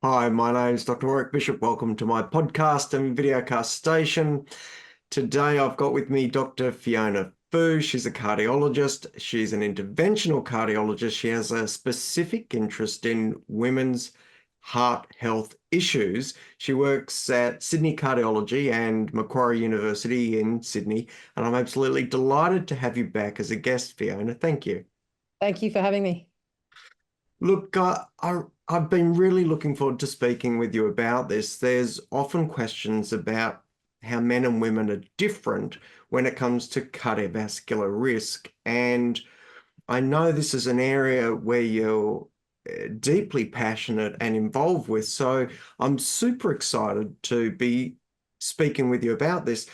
Hi, my name is Dr. Warrick Bishop. Welcome to my podcast and videocast station. Today I've got with me Dr. Fiona Foo. She's a cardiologist. She's an interventional cardiologist. She has a specific interest in women's heart health issues. She works at Sydney Cardiology and Macquarie University in Sydney, and I'm absolutely delighted to have you back as a guest, Fiona. Thank you. Thank you for having me. Look, I've been really looking forward to speaking with you about this. There's often questions about how men and women are different when it comes to cardiovascular risk. And I know this is an area where you're deeply passionate and involved with. So I'm super excited to be speaking with you about this.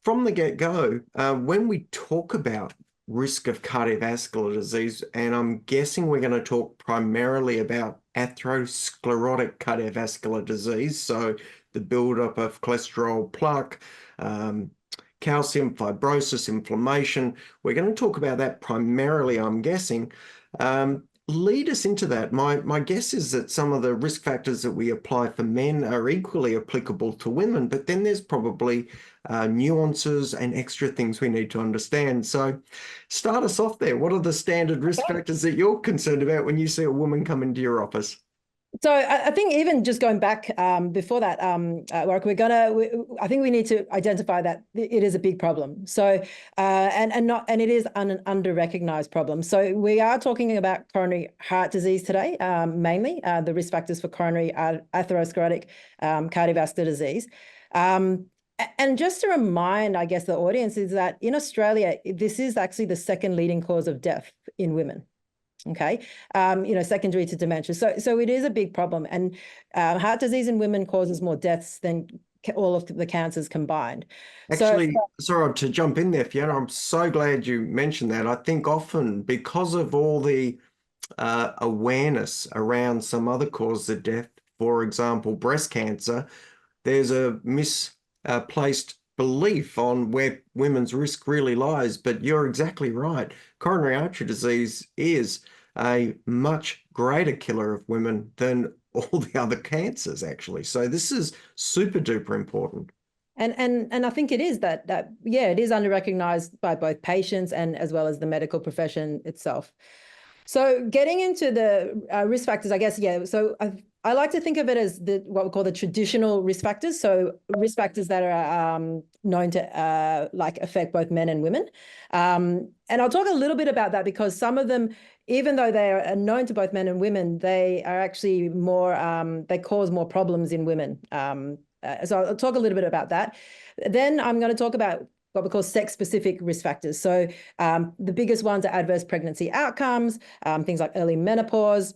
From the get-go, when we talk about risk of cardiovascular disease, and I'm guessing we're going to talk primarily about atherosclerotic cardiovascular disease, so the buildup of cholesterol, plaque, calcium, fibrosis, inflammation. We're going to talk about that primarily, I'm guessing. Lead us into that. My guess is that some of the risk factors that we apply for men are equally applicable to women, but then there's probably nuances and extra things we need to understand. So start us off there. What are the standard risk factors that you're concerned about when you see a woman come into your office? So I think even just going back before that, Warrick, I think we need to identify that it is a big problem. So and it is an under-recognized problem. So we are talking about coronary heart disease today, mainly the risk factors for coronary atherosclerotic cardiovascular disease. And just to remind, I guess, the audience is that in Australia, this is actually the second leading cause of death in women. Okay, secondary to dementia. So it is a big problem, and heart disease in women causes more deaths than all of the cancers combined. Actually, sorry to jump in there, Fiona. I'm so glad you mentioned that. I think often because of all the awareness around some other causes of death, for example, breast cancer, there's a misplaced belief on where women's risk really lies. But you're exactly right. Coronary artery disease is a much greater killer of women than all the other cancers, actually. So this is super duper important. And I think it is that it is under-recognized by both patients and as well as the medical profession itself. So getting into the risk factors, I guess, yeah. So I like to think of it as what we call the traditional risk factors. So risk factors that are known to affect both men and women. And I'll talk a little bit about that because some of them, even though they are known to both men and women, they are actually more, they cause more problems in women. So I'll talk a little bit about that. Then I'm going to talk about what we call sex-specific risk factors. So the biggest ones are adverse pregnancy outcomes, things like early menopause,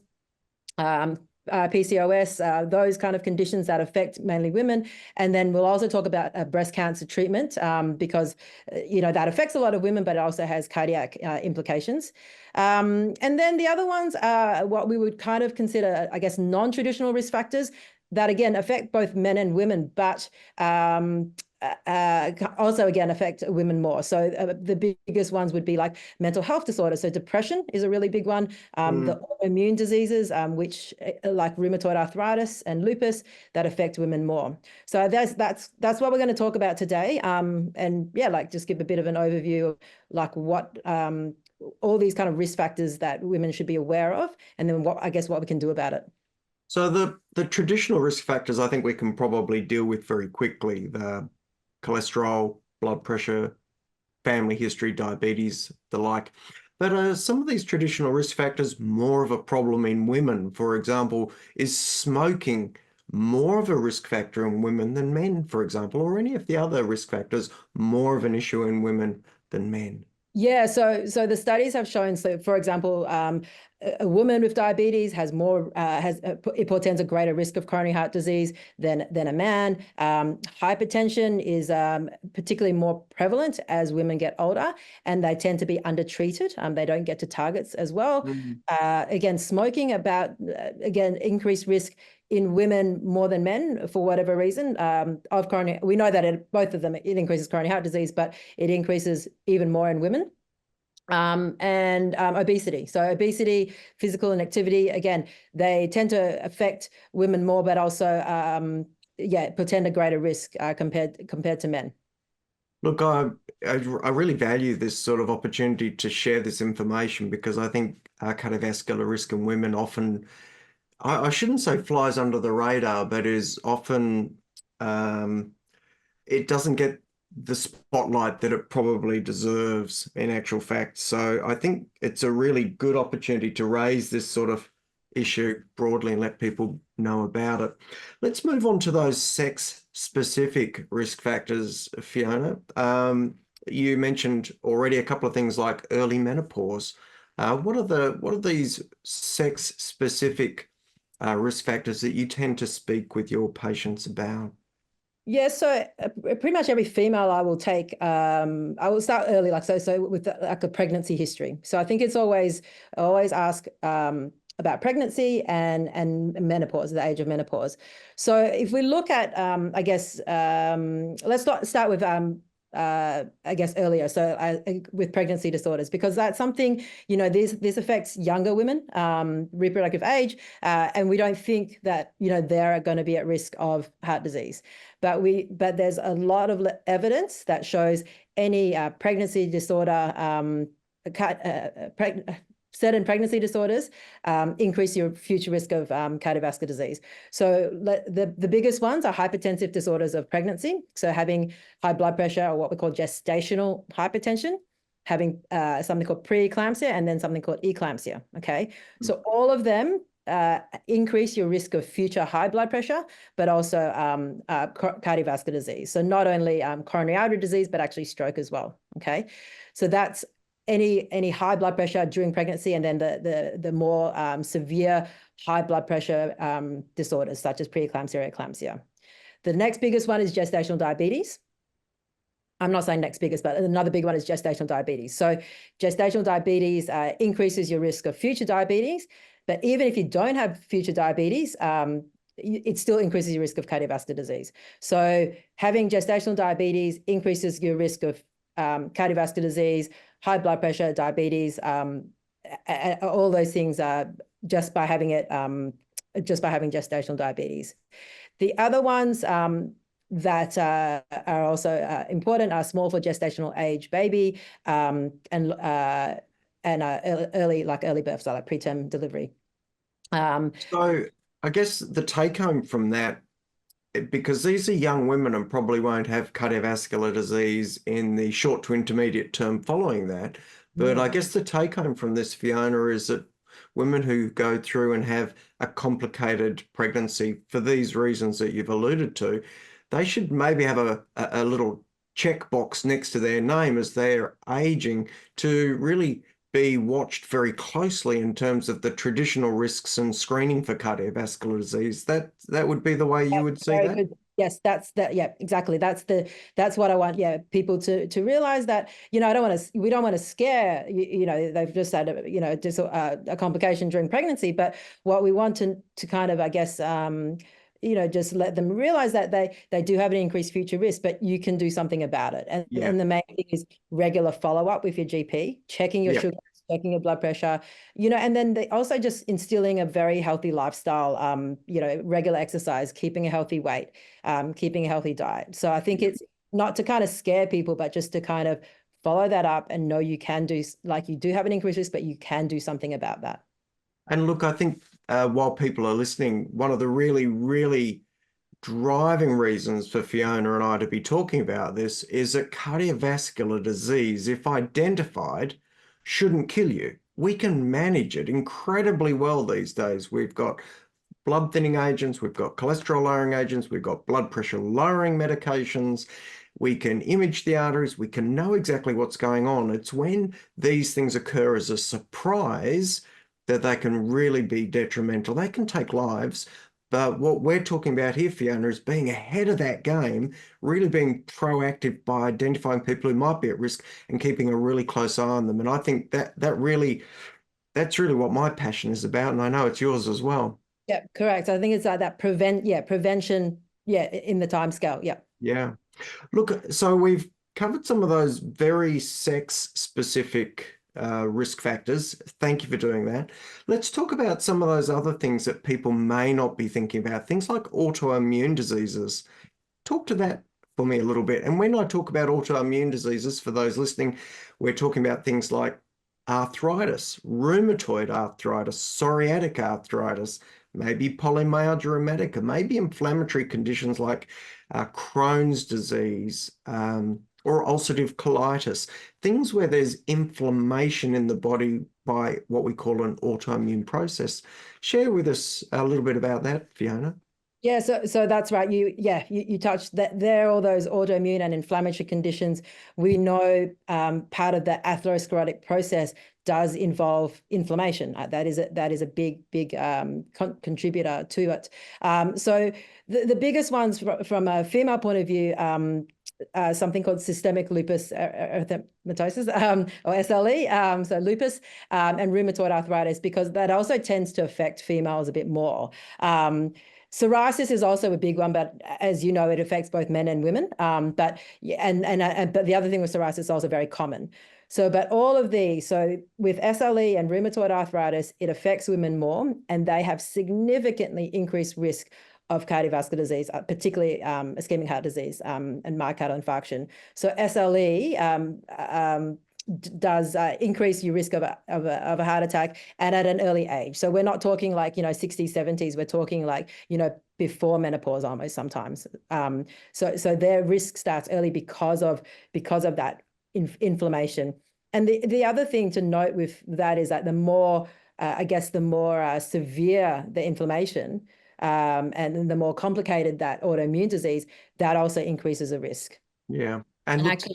PCOS, those kind of conditions that affect mainly women. And then we'll also talk about breast cancer treatment because, that affects a lot of women, but it also has cardiac implications. And then the other ones are what we would kind of consider, I guess, non-traditional risk factors that, again, affect both men and women, but also, again, affect women more. So the biggest ones would be like mental health disorders. So depression is a really big one. The autoimmune diseases, which like rheumatoid arthritis and lupus, that affect women more. So that's what we're going to talk about today. And yeah, just give a bit of an overview of like what all these kind of risk factors that women should be aware of, and then what we can do about it. So the traditional risk factors, I think we can probably deal with very quickly. The cholesterol, blood pressure, family history, diabetes, the like. But are some of these traditional risk factors more of a problem in women? For example, is smoking more of a risk factor in women than men, for example, or any of the other risk factors more of an issue in women than men? Yeah, so the studies have shown, so for example, a woman with diabetes has it portends a greater risk of coronary heart disease than a man. Hypertension is particularly more prevalent as women get older, and they tend to be undertreated. They don't get to targets as well. Again, smoking again increased risk in women more than men for whatever reason of coronary. We know that both of them, it increases coronary heart disease, but it increases even more in women. and obesity. So obesity, physical inactivity, again, they tend to affect women more, but also, portend a greater risk compared to men. Look, I really value this sort of opportunity to share this information because I think cardiovascular risk in women often, I shouldn't say flies under the radar, but is often, it doesn't get the spotlight that it probably deserves in actual fact. So I think it's a really good opportunity to raise this sort of issue broadly and let people know about it. Let's move on to those sex-specific risk factors, Fiona. You mentioned already a couple of things like early menopause. What are these sex-specific risk factors that you tend to speak with your patients about? Yeah, so pretty much every female I will take, I will start early, like so with like a pregnancy history. So I think it's always ask about pregnancy and menopause, the age of menopause. So if we look at, I guess, let's start with I guess earlier. So with pregnancy disorders, because that's something, this affects younger women, reproductive age, and we don't think that, they're going to be at risk of heart disease. But there's a lot of evidence that shows any pregnancy disorder, certain pregnancy disorders increase your future risk of cardiovascular disease. So the biggest ones are hypertensive disorders of pregnancy. So having high blood pressure, or what we call gestational hypertension, having something called pre-eclampsia, and then something called eclampsia. Okay. So all of them increase your risk of future high blood pressure, but also cardiovascular disease. So not only coronary artery disease, but actually stroke as well. Okay. So that's any high blood pressure during pregnancy, and then the more severe high blood pressure disorders such as preeclampsia or eclampsia. The next biggest one is gestational diabetes. I'm not saying next biggest, but another big one is gestational diabetes. So gestational diabetes increases your risk of future diabetes, but even if you don't have future diabetes, it still increases your risk of cardiovascular disease. So having gestational diabetes increases your risk of cardiovascular disease, high blood pressure, diabetes, all those things just by having gestational diabetes. The other ones that are also important are small for gestational age baby and early birth, so like preterm delivery. So I guess the take home from that, because these are young women and probably won't have cardiovascular disease in the short to intermediate term following that. But I guess the take home from this, Fiona, is that women who go through and have a complicated pregnancy for these reasons that you've alluded to, they should maybe have a little checkbox next to their name as they're aging to really be watched very closely in terms of the traditional risks and screening for cardiovascular disease. That would be the way you would see that? Good. Yes, that's that. Yeah, exactly. That's what I want. Yeah, people to realize that, we don't want to scare, they've just had a complication during pregnancy, but what we want to kind of, I guess, just let them realize that they do have an increased future risk, but you can do something about it. And the main thing is regular follow-up with your GP, checking your sugar, checking your blood pressure, and then they also just instilling a very healthy lifestyle, regular exercise, keeping a healthy weight, keeping a healthy diet. So I think it's not to kind of scare people, but just to kind of follow that up and know you can do, like, you do have an increased risk, but you can do something about that. And look, I think while people are listening, one of the really, really driving reasons for Fiona and I to be talking about this is that cardiovascular disease, if identified, shouldn't kill you. We can manage it incredibly well these days. We've got blood thinning agents, we've got cholesterol lowering agents, we've got blood pressure lowering medications. We can image the arteries, we can know exactly what's going on. It's when these things occur as a surprise that they can really be detrimental. They can take lives. But what we're talking about here, Fiona, is being ahead of that game, really being proactive by identifying people who might be at risk and keeping a really close eye on them. And I think that's really what my passion is about, and I know it's yours as well. Yeah, correct. I think it's that prevention, in the time scale. Yeah. Yeah. Look, so we've covered some of those very sex-specific risk factors. Thank you for doing that. Let's talk about some of those other things that people may not be thinking about, things like autoimmune diseases. Talk to that for me a little bit. And when I talk about autoimmune diseases, for those listening, we're talking about things like arthritis, rheumatoid arthritis, psoriatic arthritis, maybe polymyalgia rheumatica, maybe inflammatory conditions like Crohn's disease, or ulcerative colitis, things where there's inflammation in the body by what we call an autoimmune process. Share with us a little bit about that, Fiona. Yeah, so that's right. You touched that there, all those autoimmune and inflammatory conditions. We know part of the atherosclerotic process does involve inflammation. That is a big contributor to it. So the biggest ones from a female point of view, something called systemic lupus erythematosus, or SLE, so lupus, and rheumatoid arthritis, because that also tends to affect females a bit more. Psoriasis is also a big one, but as you know, it affects both men and women. But the other thing with psoriasis is also very common. So, but all of these, so with SLE and rheumatoid arthritis, it affects women more, and they have significantly increased risk of cardiovascular disease, particularly ischemic heart disease and myocardial infarction. So SLE does increase your risk of a heart attack, and at an early age. So we're not talking like, 60s, 70s. We're talking like, before menopause almost sometimes. So their risk starts early because of that inflammation. And the other thing to note with that is that the more severe the inflammation, and the more complicated that autoimmune disease, that also increases the risk. Yeah. And look, actually,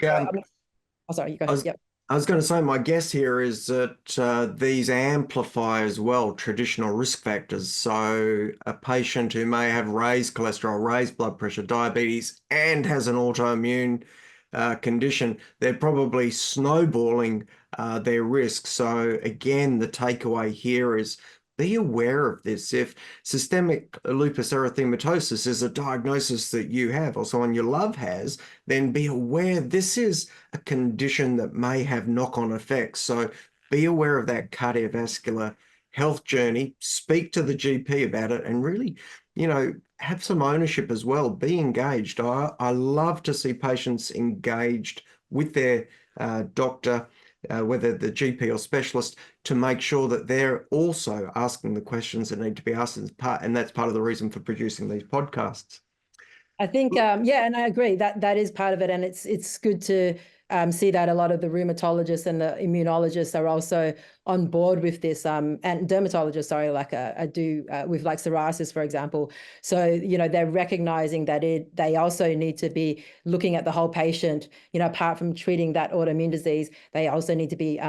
sorry, you go ahead. Yep. I was going to say, my guess here is that these amplify as well traditional risk factors. So a patient who may have raised cholesterol, raised blood pressure, diabetes, and has an autoimmune condition, they're probably snowballing their risk. So again, the takeaway here is be aware of this. If systemic lupus erythematosus is a diagnosis that you have or someone you love has, then be aware this is a condition that may have knock-on effects. So be aware of that cardiovascular health journey, speak to the GP about it, and really, have some ownership as well. Be engaged. I love to see patients engaged with their doctor, whether the GP or specialist, to make sure that they're also asking the questions that need to be asked, and that's part of the reason for producing these podcasts. I think, and I agree that is part of it, and it's good to see that a lot of the rheumatologists and the immunologists are also on board with this, and dermatologists, sorry, like I do with like psoriasis, for example. So, they're recognizing that they also need to be looking at the whole patient, apart from treating that autoimmune disease, they also need to be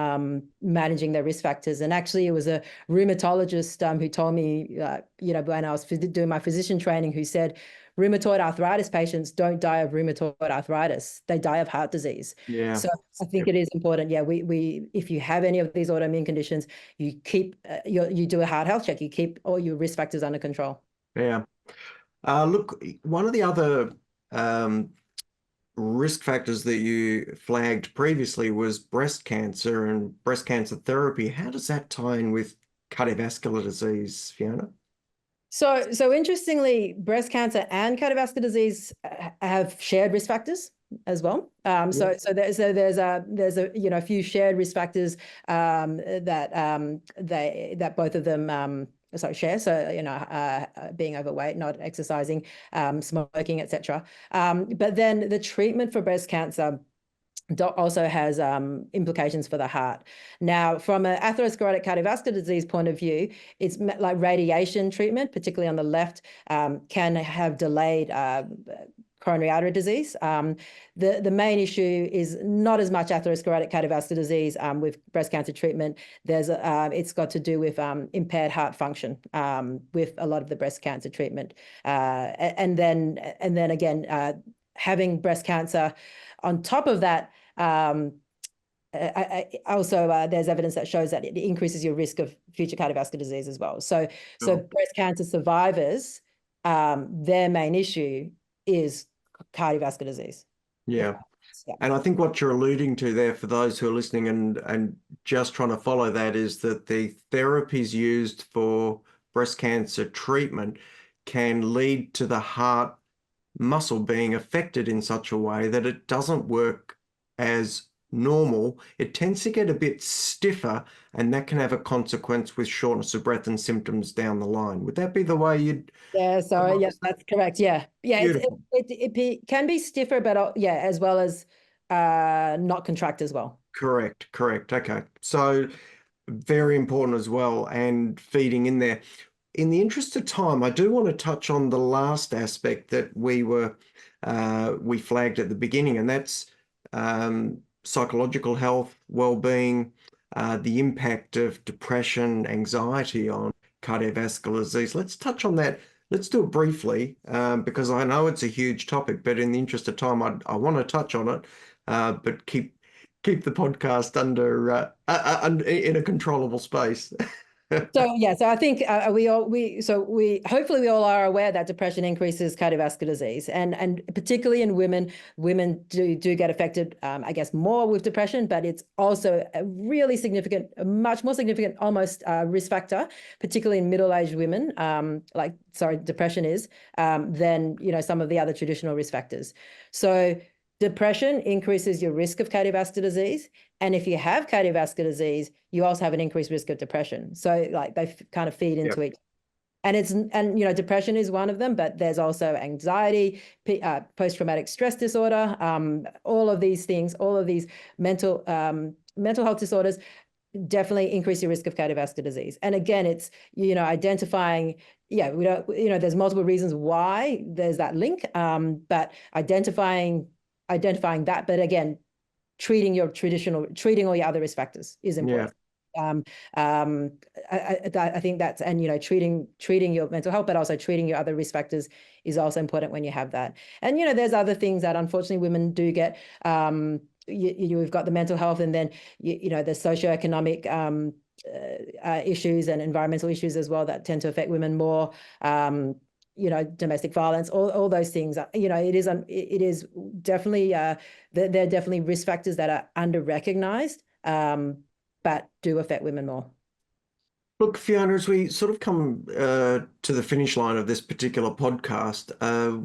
managing their risk factors. And actually, it was a rheumatologist who told me, when I was doing my physician training, who said, rheumatoid arthritis patients don't die of rheumatoid arthritis. They die of heart disease. Yeah. So I think it is important. Yeah, we if you have any of these autoimmune conditions, you keep you do a heart health check. You keep all your risk factors under control. Yeah. Look, one of the other risk factors that you flagged previously was breast cancer and breast cancer therapy. How does that tie in with cardiovascular disease, Fiona? So interestingly, breast cancer and cardiovascular disease have shared risk factors as well. So there's a few shared risk factors that both of them share. So being overweight, not exercising, smoking, etc. But then the treatment for breast cancer also has implications for the heart. Now, from an atherosclerotic cardiovascular disease point of view, it's like radiation treatment, particularly on the left, can have delayed coronary artery disease. The main issue is not as much atherosclerotic cardiovascular disease with breast cancer treatment. It's got to do with impaired heart function with a lot of the breast cancer treatment, and then again, having breast cancer on top of that. Also, there's evidence that shows that it increases your risk of future cardiovascular disease as well. So breast cancer survivors, their main issue is cardiovascular disease. Yeah. Yeah. And I think what you're alluding to there for those who are listening and just trying to follow that is that the therapies used for breast cancer treatment can lead to the heart muscle being affected in such a way that it doesn't work as normal. It tends to get a bit stiffer, and that can have a consequence with shortness of breath and symptoms down the line. Would that be the way you'd Yeah, sorry. Yeah, summarize that? that's correct. Yeah. Yeah, Beautiful. can be stiffer, but yeah, as well as not contract as well. Correct, correct. Okay. So very important as well, and feeding in there. In the interest of time, I do want to touch on the last aspect that we flagged at the beginning, and that's psychological health, well-being, the impact of depression, anxiety on cardiovascular disease. Let's touch on that. Let's do it briefly, because I know it's a huge topic, but in the interest of time, I want to touch on it, but keep the podcast in a controllable space. So yeah, so I think we hopefully we all are aware that depression increases cardiovascular disease, and particularly in women, women do get affected, I guess, more with depression, but it's also a really significant, a much more significant, almost risk factor, particularly in middle-aged women, depression is, than some of the other traditional risk factors. So depression increases your risk of cardiovascular disease. And if you have cardiovascular disease, you also have an increased risk of depression. So like they kind of feed into Yep. each. And depression is one of them, but there's also anxiety, post-traumatic stress disorder, all of these things, all of these mental health disorders definitely increase your risk of cardiovascular disease. And again, it's identifying. Yeah, we don't. There's multiple reasons why there's that link, but identifying that. But again, treating all your other risk factors is Yeah. important. Um, I think that's, and treating your mental health, but also treating your other risk factors is also important when you have that. And there's other things that unfortunately women do get. We've got the mental health, and then the socioeconomic issues and environmental issues as well that tend to affect women more. Domestic violence, all those things. It is definitely they're definitely risk factors that are under-recognized, but do affect women more. Look, Fiona, as we sort of come to the finish line of this particular podcast,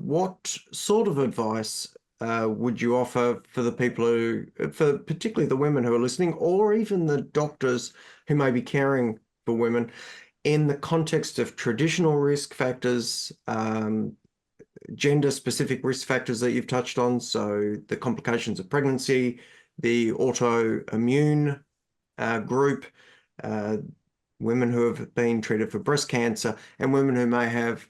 what sort of advice would you offer for the people for particularly the women who are listening, or even the doctors who may be caring for women, in the context of traditional risk factors, gender-specific risk factors that you've touched on, so the complications of pregnancy, the autoimmune group, uh, women who have been treated for breast cancer, and women who may have,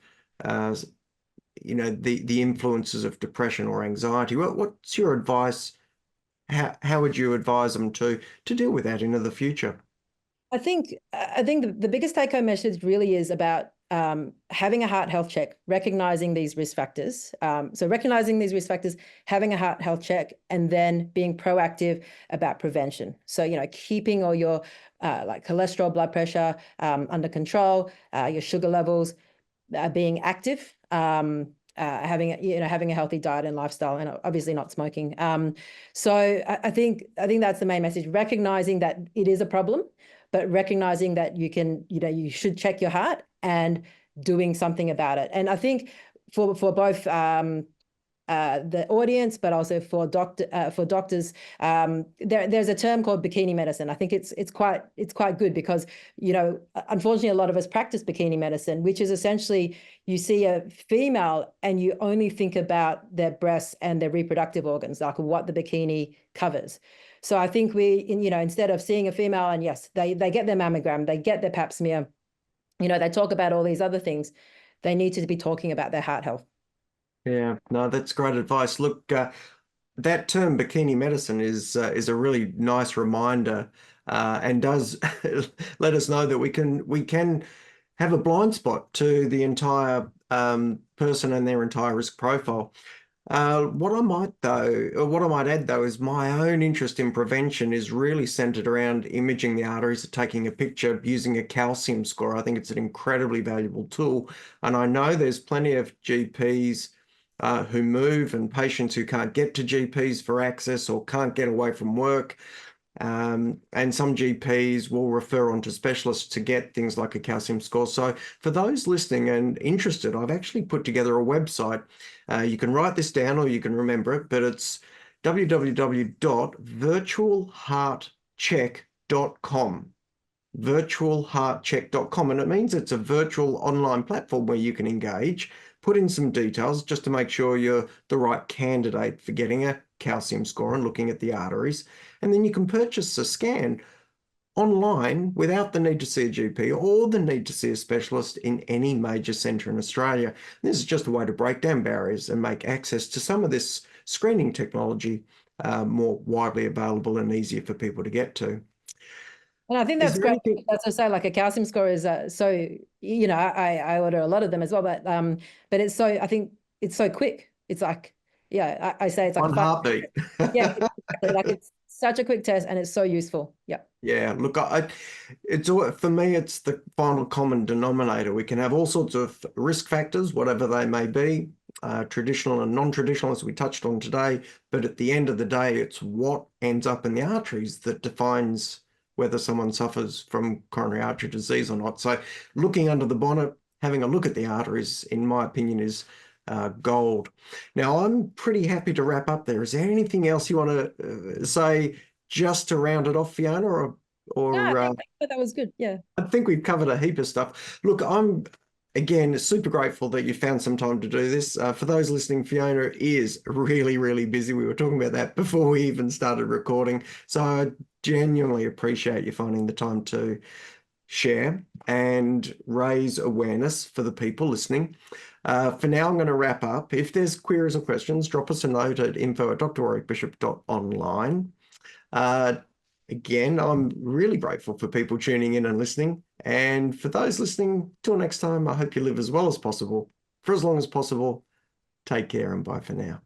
the influences of depression or anxiety. What's your advice? How would you advise them to deal with that into the future? I think the biggest take-home message really is about having a heart health check, recognizing these risk factors. So recognizing these risk factors, having a heart health check, and then being proactive about prevention. So keeping all your like cholesterol, blood pressure under control, your sugar levels, being active. Having a healthy diet and lifestyle, and obviously not smoking. So I think that's the main message: recognizing that it is a problem, but recognizing that you should check your heart and doing something about it. And I think for both the audience, but also for doctors, there's a term called bikini medicine. I think it's quite good because unfortunately a lot of us practice bikini medicine, which is essentially you see a female and you only think about their breasts and their reproductive organs, like what the bikini covers. So I think instead of seeing a female and yes, they get their mammogram, they get their pap smear, they talk about all these other things, they need to be talking about their heart health. Yeah, no, that's great advice. Look, that term bikini medicine is a really nice reminder, and does let us know that we can have a blind spot to the entire person and their entire risk profile. What I might add though, is my own interest in prevention is really centered around imaging the arteries, taking a picture, using a calcium score. I think it's an incredibly valuable tool, and I know there's plenty of GPs who move and patients who can't get to GPs for access or can't get away from work. And some GPs will refer on to specialists to get things like a calcium score. So for those listening and interested, I've actually put together a website. You can write this down or you can remember it, but it's www.virtualheartcheck.com. virtualheartcheck.com, and it means it's a virtual online platform where you can engage, put in some details just to make sure you're the right candidate for getting a calcium score and looking at the arteries, and then you can purchase a scan online without the need to see a GP or the need to see a specialist in any major centre in Australia. This is just a way to break down barriers and make access to some of this screening technology more widely available and easier for people to get to. And I think that's great. As I say, like a calcium score is so, you know, I order a lot of them as well, but it's so, I think it's so quick. It's like, yeah, I say it's like one heartbeat. Yeah, exactly. Like it's such a quick test and it's so useful. Yeah. Yeah, look, it's for me, it's the final common denominator. We can have all sorts of risk factors, whatever they may be, traditional and non-traditional, as we touched on today. But at the end of the day, it's what ends up in the arteries that defines whether someone suffers from coronary artery disease or not. So looking under the bonnet, having a look at the arteries, in my opinion, is gold. Now, I'm pretty happy to wrap up there. Is there anything else you want to say just to round it off, Fiona? No, I think that was good. Yeah. I think we've covered a heap of stuff. Look, I'm, again, super grateful that you found some time to do this. For those listening, Fiona is really, really busy. We were talking about that before we even started recording. So I genuinely appreciate you finding the time to share and raise awareness for the people listening. For now, I'm going to wrap up. If there's queries or questions, drop us a note at info@drwarrickbishop.online. Again, I'm really grateful for people tuning in and listening. And for those listening, till next time, I hope you live as well as possible, for as long as possible. Take care and bye for now.